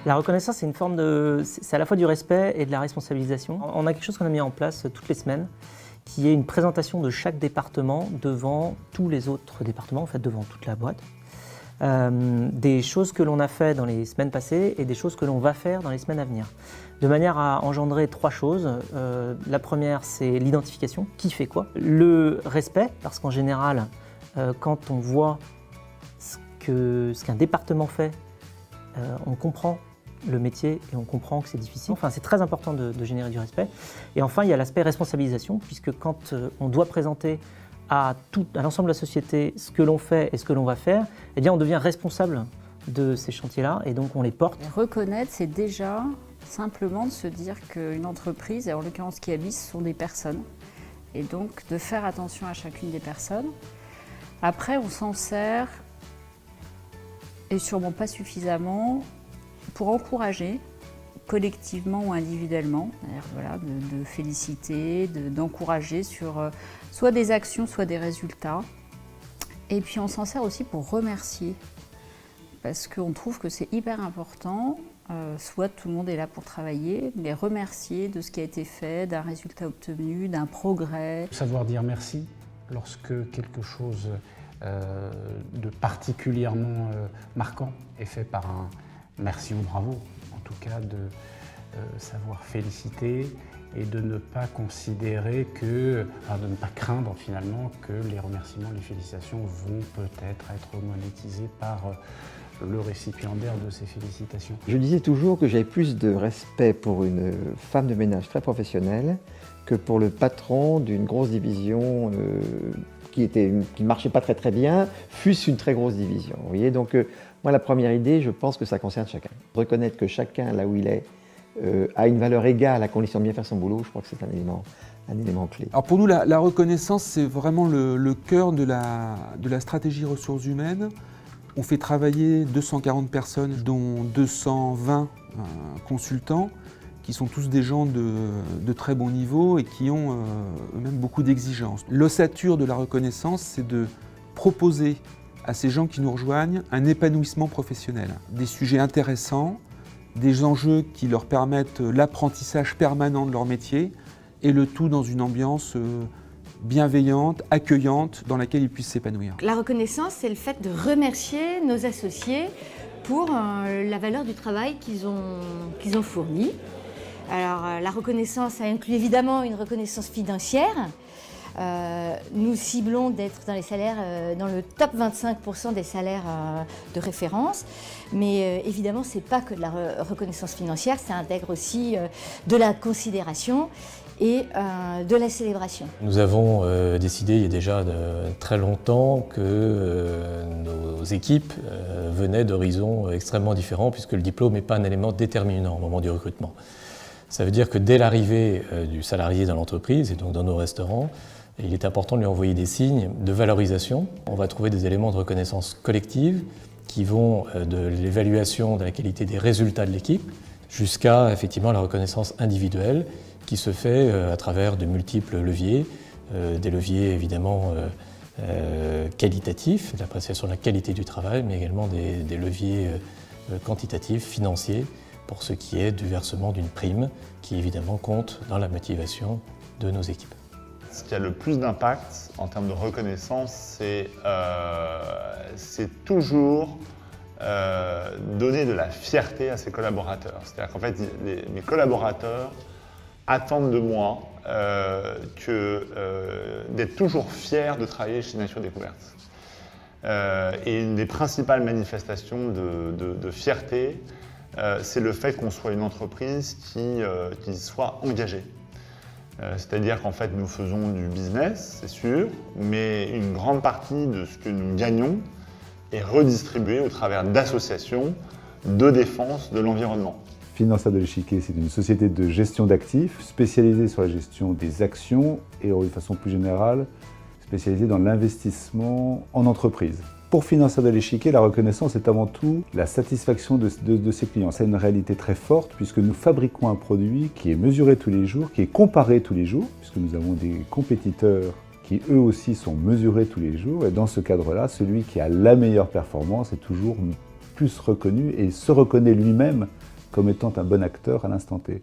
La reconnaissance, c'est une forme c'est à la fois du respect et de la responsabilisation. On a quelque chose qu'on a mis en place toutes les semaines, qui est une présentation de chaque département devant tous les autres départements, en fait devant toute la boîte. Des choses que l'on a fait dans les semaines passées et des choses que l'on va faire dans les semaines à venir. De manière à engendrer 3 choses. La première, c'est l'identification, qui fait quoi. Le respect, parce qu'en général, quand on voit ce qu'un département fait, on comprend le métier et on comprend que c'est difficile. Enfin, c'est très important de générer du respect. Et enfin, il y a l'aspect responsabilisation, puisque quand on doit présenter à l'ensemble de la société ce que l'on fait et ce que l'on va faire, eh bien, on devient responsable de ces chantiers-là et donc on les porte. Reconnaître, c'est déjà simplement de se dire qu'une entreprise, et en l'occurrence Kiabi, ce sont des personnes. Et donc de faire attention à chacune des personnes. Après, on s'en sert, et sûrement pas suffisamment, pour encourager, collectivement ou individuellement, voilà, de féliciter, d'encourager sur soit des actions, soit des résultats. Et puis on s'en sert aussi pour remercier, parce qu'on trouve que c'est hyper important, soit tout le monde est là pour travailler, mais remercier de ce qui a été fait, d'un résultat obtenu, d'un progrès. Savoir dire merci lorsque quelque chose de particulièrement marquant est fait par un merci ou bravo, en tout cas de savoir féliciter et de ne pas considérer de ne pas craindre finalement que les remerciements, les félicitations vont peut-être être monétisés par le récipiendaire de ces félicitations. Je disais toujours que j'avais plus de respect pour une femme de ménage très professionnelle que pour le patron d'une grosse division qui ne marchait pas très bien, fût-ce une très grosse division. Vous voyez, donc moi la première idée, je pense que ça concerne chacun. Reconnaître que chacun, là où il est, a une valeur égale à condition de bien faire son boulot, je crois que c'est un élément clé. Alors pour nous, la reconnaissance, c'est vraiment le cœur de la stratégie ressources humaines. On fait travailler 240 personnes, dont 220 consultants, qui sont tous des gens de très bon niveau et qui ont eux-mêmes beaucoup d'exigences. L'ossature de la reconnaissance, c'est de proposer à ces gens qui nous rejoignent un épanouissement professionnel, des sujets intéressants, des enjeux qui leur permettent l'apprentissage permanent de leur métier, et le tout dans une ambiance bienveillante, accueillante, dans laquelle ils puissent s'épanouir. La reconnaissance, c'est le fait de remercier nos associés pour la valeur du travail qu'ils ont fourni. Alors, la reconnaissance, ça inclut évidemment une reconnaissance financière. Nous ciblons d'être dans les salaires, dans le top 25% des salaires de référence. Mais évidemment, ce n'est pas que de la reconnaissance financière, ça intègre aussi de la considération et de la célébration. Nous avons décidé il y a déjà très longtemps que nos équipes venaient d'horizons extrêmement différents, puisque le diplôme n'est pas un élément déterminant au moment du recrutement. Ça veut dire que dès l'arrivée du salarié dans l'entreprise, et donc dans nos restaurants, il est important de lui envoyer des signes de valorisation. On va trouver des éléments de reconnaissance collective qui vont de l'évaluation de la qualité des résultats de l'équipe jusqu'à effectivement la reconnaissance individuelle qui se fait à travers de multiples leviers, des leviers évidemment qualitatifs, l'appréciation de la qualité du travail, mais également des leviers quantitatifs, financiers, pour ce qui est du versement d'une prime qui évidemment compte dans la motivation de nos équipes. Ce qui a le plus d'impact en termes de reconnaissance, c'est toujours donner de la fierté à ses collaborateurs. C'est-à-dire qu'en fait, mes collaborateurs attendent de moi d'être toujours fiers de travailler chez Nature Découverte. Et une des principales manifestations de fierté, c'est le fait qu'on soit une entreprise qui soit engagée. C'est-à-dire qu'en fait, nous faisons du business, c'est sûr, mais une grande partie de ce que nous gagnons est redistribuée au travers d'associations de défense de l'environnement. Financière de l'Échiquier, c'est une société de gestion d'actifs spécialisée sur la gestion des actions et de façon plus générale spécialisée dans l'investissement en entreprise. Pour Financière de l'Échiquier, la reconnaissance est avant tout la satisfaction de ses clients. C'est une réalité très forte puisque nous fabriquons un produit qui est mesuré tous les jours, qui est comparé tous les jours, puisque nous avons des compétiteurs qui eux aussi sont mesurés tous les jours. Et dans ce cadre-là, celui qui a la meilleure performance est toujours plus reconnu et se reconnaît lui-même comme étant un bon acteur à l'instant T.